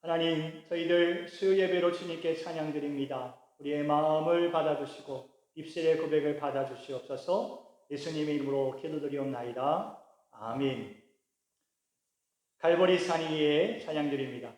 하나님, 저희들 수요 예배로 주님께 찬양드립니다. 우리의 마음을 받아주시고 입술의 고백을 받아주시옵소서. 예수님의 이름으로 기도드리옵나이다. 아멘. 갈보리 산 위에 찬양드립니다.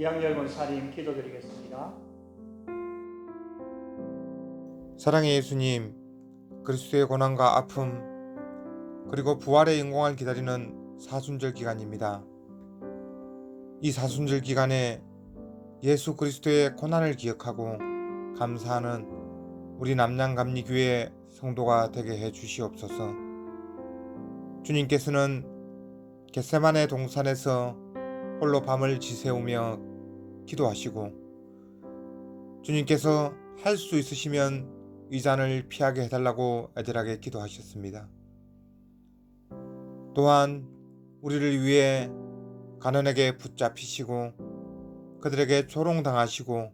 이학열 권사님 기도드리겠습니다. 사랑의 예수님, 그리스도의 고난과 아픔 그리고 부활의 영광을 기다리는 사순절 기간입니다. 이 사순절 기간에 예수 그리스도의 고난을 기억하고 감사하는 우리 남양감리교회 성도가 되게 해 주시옵소서. 주님께서는 겟세마네 동산에서 홀로 밤을 지새우며 기도하시고, 주님께서 할 수 있으시면 이 잔을 피하게 해달라고 애절하게 기도하셨습니다. 또한 우리를 위해 가난에게 붙잡히시고 그들에게 조롱당하시고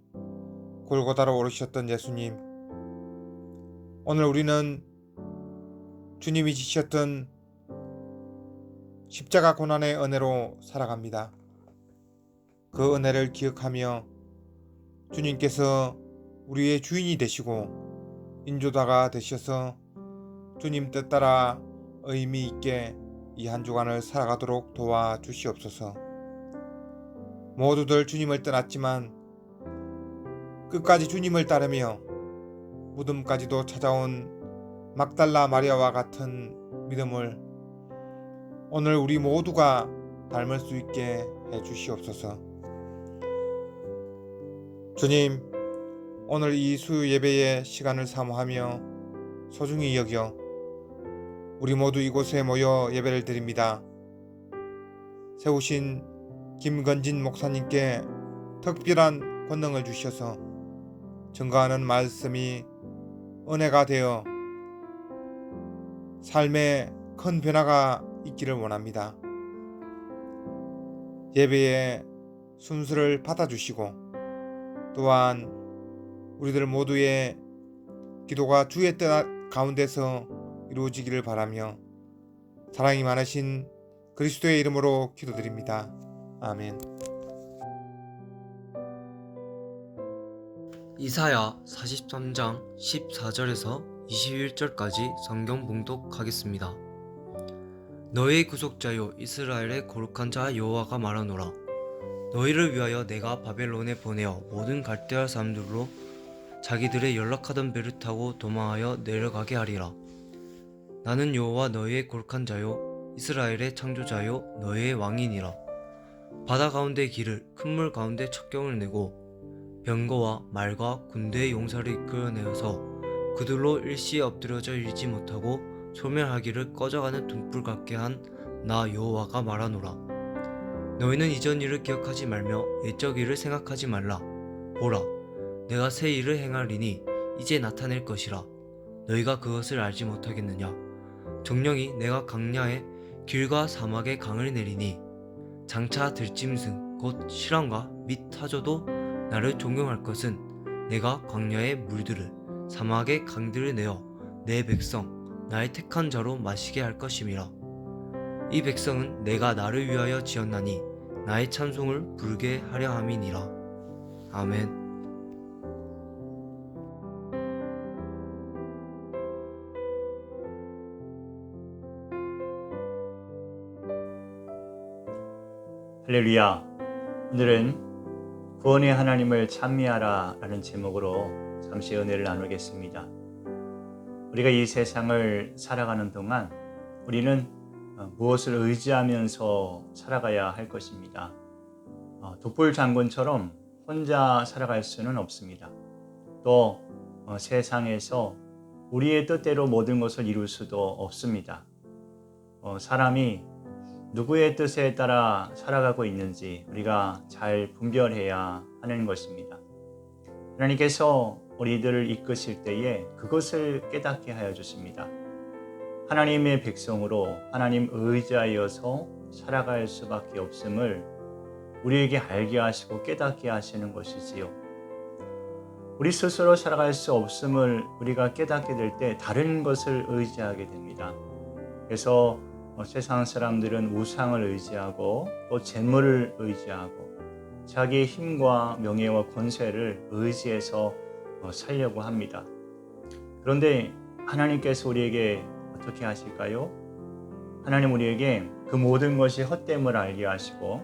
골고다로 오르셨던 예수님, 오늘 우리는 주님이 지셨던 십자가 고난의 은혜로 살아갑니다. 그 은혜를 기억하며 주님께서 우리의 주인이 되시고 인도자가 되셔서 주님 뜻 따라 의미 있게 이 한 주간을 살아가도록 도와주시옵소서. 모두들 주님을 떠났지만 끝까지 주님을 따르며 무덤까지도 찾아온 막달라 마리아와 같은 믿음을 오늘 우리 모두가 닮을 수 있게 해주시옵소서. 주님, 오늘 이 수요 예배의 시간을 사모하며 소중히 여겨 우리 모두 이곳에 모여 예배를 드립니다. 세우신 김건진 목사님께 특별한 권능을 주셔서 증거하는 말씀이 은혜가 되어 삶에 큰 변화가 있기를 원합니다. 예배의 순서를 받아주시고 또한 우리들 모두의 기도가 주의 뜻 가운데서 이루어지기를 바라며 사랑이 많으신 그리스도의 이름으로 기도드립니다. 아멘. 이사야 43장 14절에서 21절까지 성경 봉독하겠습니다. 너희의 구속자요 이스라엘의 거룩한 자 여호와가 말하노라. 너희를 위하여 내가 바벨론에 보내어 모든 갈대아 사람들로 자기들의 연락하던 배를 타고 도망하여 내려가게 하리라. 나는 여호와 너희의 거룩한 자요 이스라엘의 창조자요 너희의 왕이니라. 바다 가운데 길을 큰 물 가운데 척경을 내고 병거와 말과 군대의 용사를 이끌어내어서 그들로 일시에 엎드려져 일지 못하고 소멸하기를 꺼져가는 등불 같게 한 나 여호와가 말하노라. 너희는 이전 일을 기억하지 말며 옛적 일을 생각하지 말라. 보라, 내가 새 일을 행하리니 이제 나타낼 것이라. 너희가 그것을 알지 못하겠느냐. 정령이 내가 강야에 길과 사막에 강을 내리니 장차 들짐승 곧 실황과 및 타조도 나를 존경할 것은 내가 광야의 물들을 사막의 강들을 내어 내 백성 나의 택한 자로 마시게 할 것임이라. 이 백성은 내가 나를 위하여 지었나니 나의 찬송을 부르게 하려 함이니라. 아멘. 할렐루야. 오늘은 구원의 하나님을 찬미하라 라는 제목으로 잠시 은혜를 나누겠습니다. 우리가 이 세상을 살아가는 동안 우리는 무엇을 의지하면서 살아가야 할 것입니다. 독불 장군처럼 혼자 살아갈 수는 없습니다. 또 세상에서 우리의 뜻대로 모든 것을 이룰 수도 없습니다. 사람이 누구의 뜻에 따라 살아가고 있는지 우리가 잘 분별해야 하는 것입니다. 하나님께서 우리들을 이끄실 때에 그것을 깨닫게 하여 주십니다. 하나님의 백성으로 하나님 의지하여서 살아갈 수밖에 없음을 우리에게 알게 하시고 깨닫게 하시는 것이지요. 우리 스스로 살아갈 수 없음을 우리가 깨닫게 될 때 다른 것을 의지하게 됩니다. 그래서 세상 사람들은 우상을 의지하고 또 재물을 의지하고 자기의 힘과 명예와 권세를 의지해서 살려고 합니다. 그런데 하나님께서 우리에게 어떻게 하실까요? 하나님 우리에게 그 모든 것이 헛됨을 알게 하시고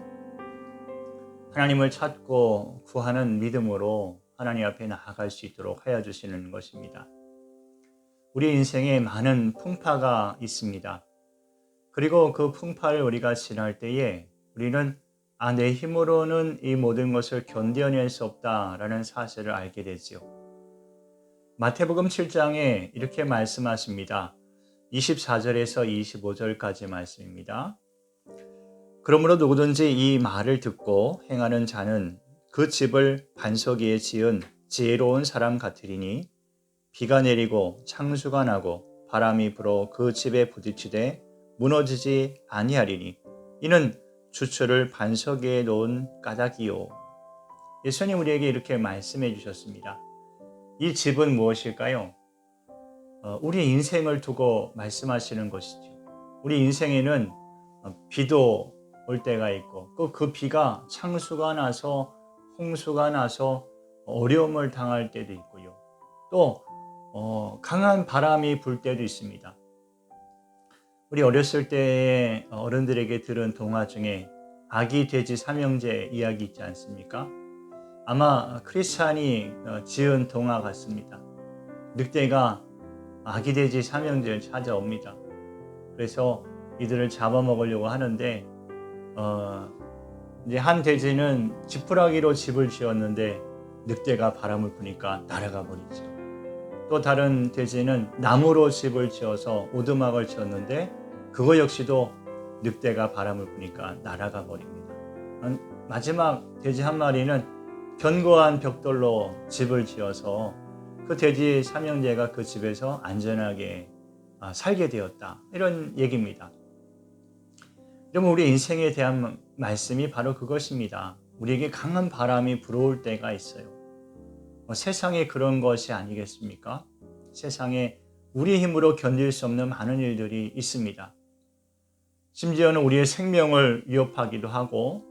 하나님을 찾고 구하는 믿음으로 하나님 앞에 나아갈 수 있도록 하여 주시는 것입니다. 우리 인생에 많은 풍파가 있습니다. 그리고 그 풍파를 우리가 지날 때에 우리는 내 힘으로는 이 모든 것을 견뎌낼 수 없다라는 사실을 알게 되지요. 마태복음 7장에 이렇게 말씀하십니다. 24절에서 25절까지 말씀입니다. 그러므로 누구든지 이 말을 듣고 행하는 자는 그 집을 반석 위에 지은 지혜로운 사람 같으리니 비가 내리고 창수가 나고 바람이 불어 그 집에 부딪히되 무너지지 아니하리니 이는 주초를 반석 위에 놓은 까닭이요. 예수님 우리에게 이렇게 말씀해 주셨습니다. 이 집은 무엇일까요? 우리 인생을 두고 말씀하시는 것이죠. 우리 인생에는 비도 올 때가 있고 그 비가 창수가 나서 홍수가 나서 어려움을 당할 때도 있고요. 또 강한 바람이 불 때도 있습니다. 우리 어렸을 때 어른들에게 들은 동화 중에 아기 돼지 삼형제 이야기 있지 않습니까? 아마 크리스찬이 지은 동화 같습니다. 늑대가 아기 돼지 삼형제를 찾아옵니다. 그래서 이들을 잡아먹으려고 하는데 이제 한 돼지는 지푸라기로 집을 지었는데 늑대가 바람을 부니까 날아가 버리죠. 또 다른 돼지는 나무로 집을 지어서 오두막을 지었는데 그거 역시도 늑대가 바람을 부니까 날아가 버립니다. 마지막 돼지 한 마리는 견고한 벽돌로 집을 지어서 그 돼지 삼형제가 그 집에서 안전하게 살게 되었다. 이런 얘기입니다. 여러분 우리 인생에 대한 말씀이 바로 그것입니다. 우리에게 강한 바람이 불어올 때가 있어요. 세상에 그런 것이 아니겠습니까? 세상에 우리 힘으로 견딜 수 없는 많은 일들이 있습니다. 심지어는 우리의 생명을 위협하기도 하고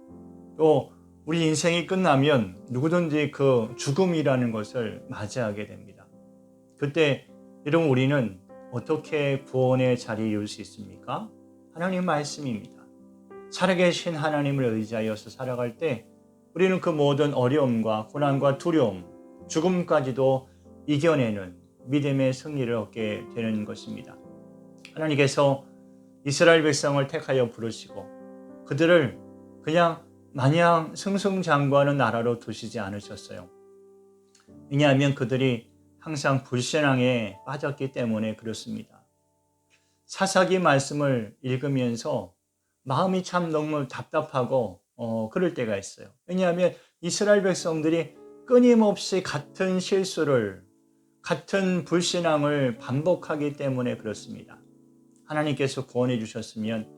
또 우리 인생이 끝나면 누구든지 그 죽음이라는 것을 맞이하게 됩니다. 그때 여러분 우리는 어떻게 구원의 자리에 이룰 수 있습니까? 하나님 말씀입니다. 살아계신 하나님을 의지하여서 살아갈 때 우리는 그 모든 어려움과 고난과 두려움, 죽음까지도 이겨내는 믿음의 승리를 얻게 되는 것입니다. 하나님께서 이스라엘 백성을 택하여 부르시고 그들을 그냥 마냥 승승장구하는 나라로 두시지 않으셨어요. 왜냐하면 그들이 항상 불신앙에 빠졌기 때문에 그렇습니다. 사사기 말씀을 읽으면서 마음이 참 너무 답답하고 그럴 때가 있어요. 왜냐하면 이스라엘 백성들이 끊임없이 같은 실수를, 같은 불신앙을 반복하기 때문에 그렇습니다. 하나님께서 구원해 주셨으면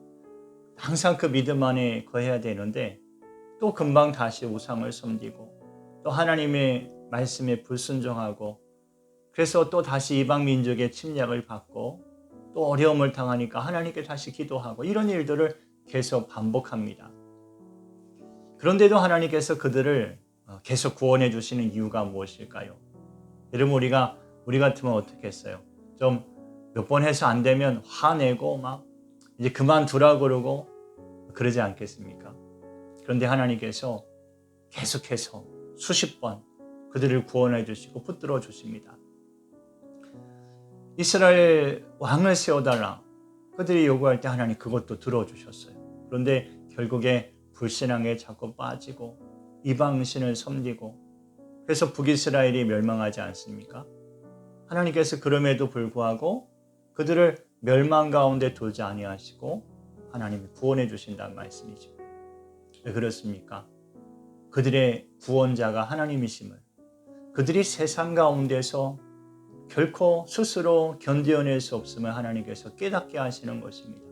항상 그 믿음 안에 거해야 되는데 또 금방 다시 우상을 섬기고 또 하나님의 말씀에 불순종하고 그래서 또 다시 이방 민족의 침략을 받고 또 어려움을 당하니까 하나님께 다시 기도하고 이런 일들을 계속 반복합니다. 그런데도 하나님께서 그들을 계속 구원해 주시는 이유가 무엇일까요? 여러분 우리 같으면 어떻게 했어요? 좀 몇 번 해서 안 되면 화내고 막 이제 그만두라 그러고 그러지 않겠습니까? 그런데 하나님께서 계속해서 수십 번 그들을 구원해 주시고 붙들어 주십니다. 이스라엘 왕을 세워달라 그들이 요구할 때 하나님 그것도 들어주셨어요. 그런데 결국에 불신앙에 자꾸 빠지고 이방신을 섬기고 그래서 북이스라엘이 멸망하지 않습니까? 하나님께서 그럼에도 불구하고 그들을 멸망 가운데 두지 아니하시고 하나님이 구원해 주신다는 말씀이죠. 왜 그렇습니까? 그들의 구원자가 하나님이심을 그들이 세상 가운데서 결코 스스로 견뎌낼 수 없음을 하나님께서 깨닫게 하시는 것입니다.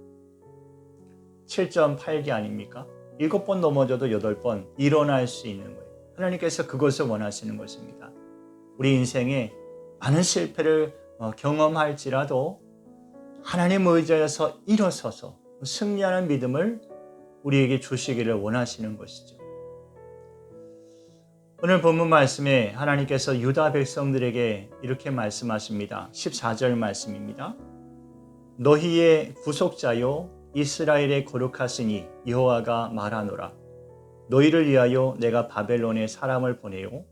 7.8기 아닙니까? 7번 넘어져도 8번 일어날 수 있는 거예요. 하나님께서 그것을 원하시는 것입니다. 우리 인생에 많은 실패를 경험할지라도 하나님 의지하여서 일어서서 승리하는 믿음을 우리에게 주시기를 원하시는 것이죠. 오늘 본문 말씀에 하나님께서 유다 백성들에게 이렇게 말씀하십니다. 14절 말씀입니다. 너희의 구속자요 이스라엘의 거룩하시니 여호와가 말하노라. 너희를 위하여 내가 바벨론에 사람을 보내요.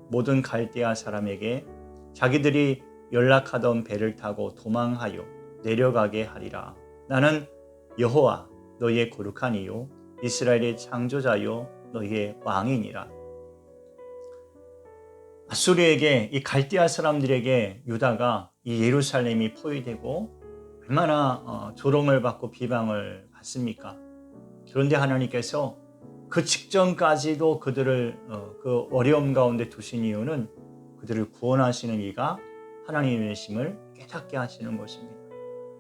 모든 갈대아 사람에게 자기들이 연락하던 배를 타고 도망하여 내려가게 하리라. 나는 여호와 너희의 거룩한 이요 이스라엘의 창조자요 너희의 왕이니라. 아수르에게, 이 갈대아 사람들에게 유다가 이 예루살렘이 포위되고 얼마나 조롱을 받고 비방을 받습니까? 그런데 하나님께서 그 직전까지도 그들을 그 어려움 가운데 두신 이유는 그들을 구원하시는 이가 하나님이심을 깨닫게 하시는 것입니다.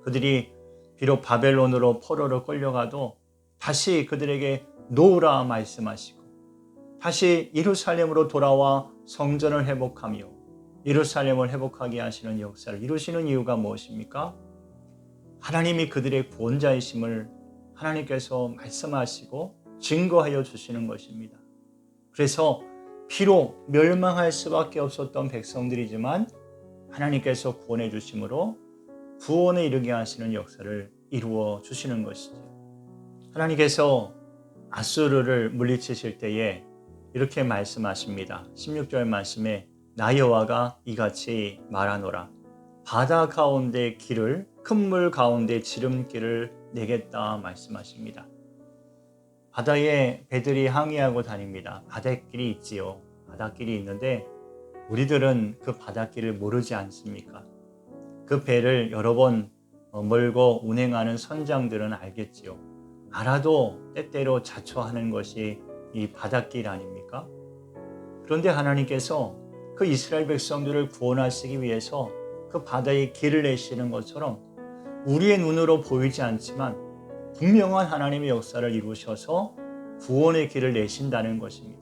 그들이 비록 바벨론으로 포로로 끌려가도 다시 그들에게 놓으라 말씀하시고 다시 예루살렘으로 돌아와 성전을 회복하며 예루살렘을 회복하게 하시는 역사를 이루시는 이유가 무엇입니까? 하나님이 그들의 구원자이심을 하나님께서 말씀하시고 증거하여 주시는 것입니다. 그래서 비록 멸망할 수밖에 없었던 백성들이지만 하나님께서 구원해 주심으로 구원에 이르게 하시는 역사를 이루어 주시는 것이죠. 하나님께서 아수르를 물리치실 때에 이렇게 말씀하십니다. 16절 말씀에 나 여호와가 이같이 말하노라. 바다 가운데 길을, 큰 물 가운데 지름길을 내겠다 말씀하십니다. 바다에 배들이 항해하고 다닙니다. 바닷길이 있지요. 바닷길이 있는데 우리들은 그 바닷길을 모르지 않습니까? 그 배를 여러 번 몰고 운행하는 선장들은 알겠지요. 알아도 때때로 자초하는 것이 이 바닷길 아닙니까? 그런데 하나님께서 그 이스라엘 백성들을 구원하시기 위해서 그 바다에 길을 내시는 것처럼 우리의 눈으로 보이지 않지만 분명한 하나님의 역사를 이루셔서 구원의 길을 내신다는 것입니다.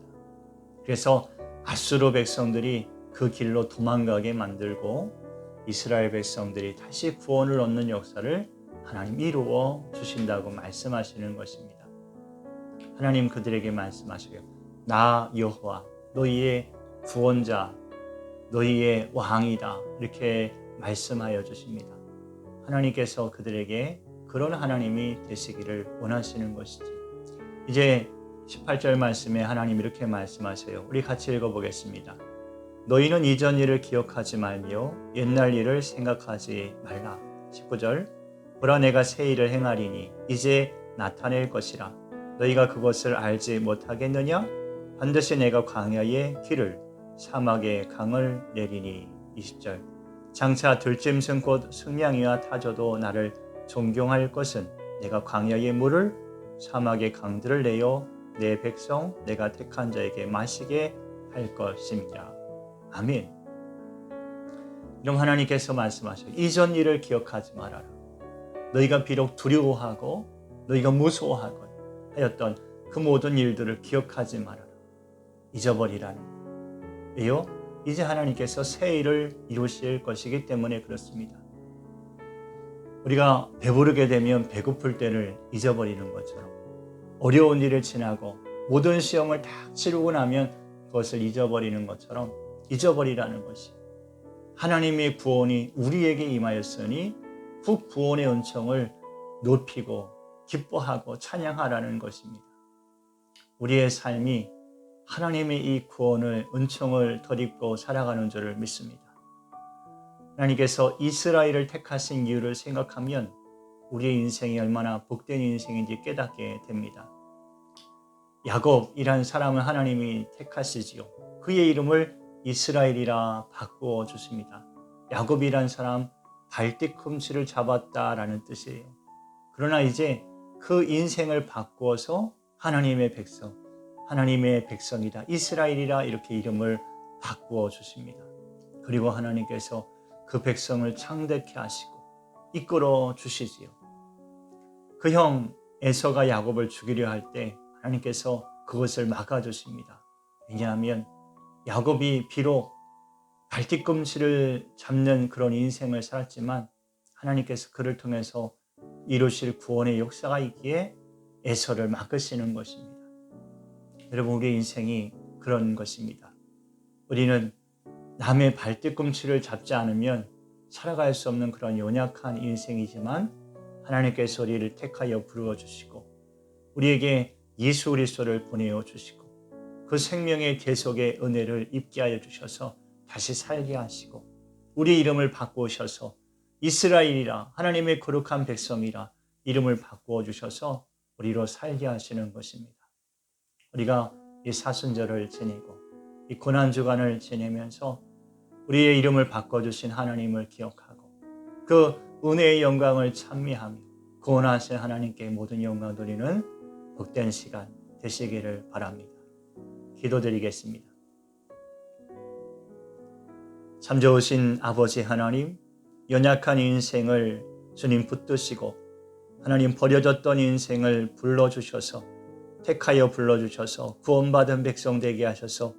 그래서 아수르 백성들이 그 길로 도망가게 만들고 이스라엘 백성들이 다시 구원을 얻는 역사를 하나님 이루어 주신다고 말씀하시는 것입니다. 하나님 그들에게 말씀하시고요. 나 여호와 너희의 구원자, 너희의 왕이다 이렇게 말씀하여 주십니다. 하나님께서 그들에게 그런 하나님이 되시기를 원하시는 것이지. 이제 18절 말씀에 하나님 이렇게 말씀하세요. 우리 같이 읽어보겠습니다. 너희는 이전 일을 기억하지 말며 옛날 일을 생각하지 말라. 19절 보라 내가 새 일을 행하리니 이제 나타낼 것이라. 너희가 그것을 알지 못하겠느냐? 반드시 내가 광야에 길을 사막에 강을 내리니. 20절 장차 들짐승 곧 승냥이와 타조도 나를 존경할 것은 내가 광야의 물을 사막의 강들을 내어 내 백성 내가 택한 자에게 마시게 할 것입니다. 아멘. 이런 하나님께서 말씀하셔요. 이전 일을 기억하지 말아라. 너희가 비록 두려워하고 너희가 무서워하고 하였던 그 모든 일들을 기억하지 말아라. 잊어버리라는 거예요. 왜요? 이제 하나님께서 새 일을 이루실 것이기 때문에 그렇습니다. 우리가 배부르게 되면 배고플 때를 잊어버리는 것처럼 어려운 일을 지나고 모든 시험을 다 치르고 나면 그것을 잊어버리는 것처럼 잊어버리라는 것이 하나님의 구원이 우리에게 임하였으니 그 구원의 은총을 높이고 기뻐하고 찬양하라는 것입니다. 우리의 삶이 하나님의 이 구원을 은총을 덧입고 살아가는 줄을 믿습니다. 하나님께서 이스라엘을 택하신 이유를 생각하면 우리의 인생이 얼마나 복된 인생인지 깨닫게 됩니다. 야곱이라는 사람을 하나님이 택하시지요. 그의 이름을 이스라엘이라 바꾸어 주십니다. 야곱이라는 사람 발뒤꿈치를 잡았다라는 뜻이에요. 그러나 이제 그 인생을 바꾸어서 하나님의 백성이다. 이스라엘이라 이렇게 이름을 바꾸어 주십니다. 그리고 하나님께서 그 백성을 창대케 하시고 이끌어 주시지요. 그 형 에서가 야곱을 죽이려 할 때 하나님께서 그것을 막아주십니다. 왜냐하면 야곱이 비록 발뒤꿈치를 잡는 그런 인생을 살았지만 하나님께서 그를 통해서 이루실 구원의 역사가 있기에 에서를 막으시는 것입니다. 여러분 우리의 인생이 그런 것입니다. 우리는 남의 발뒤꿈치를 잡지 않으면 살아갈 수 없는 그런 연약한 인생이지만 하나님께서 우리를 택하여 부르어 주시고 우리에게 예수 그리스도를 보내어 주시고 그 생명의 계속의 은혜를 입게 하여 주셔서 다시 살게 하시고 우리 이름을 바꾸셔서 이스라엘이라 하나님의 거룩한 백성이라 이름을 바꾸어 주셔서 우리로 살게 하시는 것입니다. 우리가 이 사순절을 지내고 이 고난주간을 지내면서 우리의 이름을 바꿔주신 하나님을 기억하고 그 은혜의 영광을 찬미하며 구원하신 하나님께 모든 영광 돌리는 복된 시간 되시기를 바랍니다. 기도드리겠습니다. 참 좋으신 아버지 하나님, 연약한 인생을 주님 붙드시고 하나님 버려졌던 인생을 불러주셔서 택하여 불러주셔서 구원받은 백성 되게 하셔서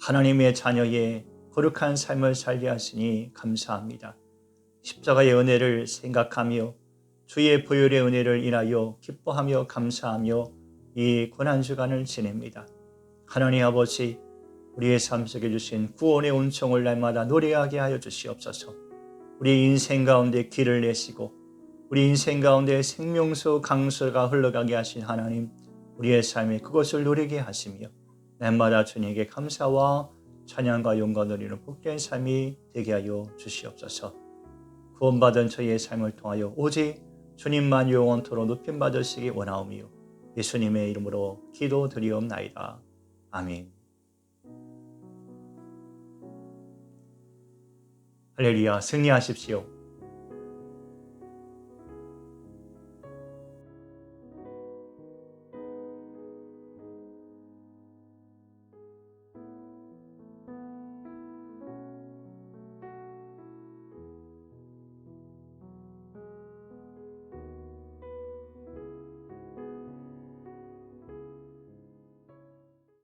하나님의 자녀의 거룩한 삶을 살게 하시니 감사합니다. 십자가의 은혜를 생각하며 주의 보혈의 은혜를 인하여 기뻐하며 감사하며 이 고난주간을 지냅니다. 하나님 아버지, 우리의 삶 속에 주신 구원의 은총을 날마다 노래하게 하여 주시옵소서. 우리 인생 가운데 길을 내시고 우리 인생 가운데 생명수 강수가 흘러가게 하신 하나님, 우리의 삶에 그것을 누리게 하시며 날마다 주님께 감사와 찬양과 영광을 드리는 복된 삶이 되게 하여 주시옵소서. 구원받은 저희의 삶을 통하여 오직 주님만 영원토록 높임 받으시기 원하오며 예수님의 이름으로 기도드리옵나이다. 아멘. 할렐루야, 승리하십시오.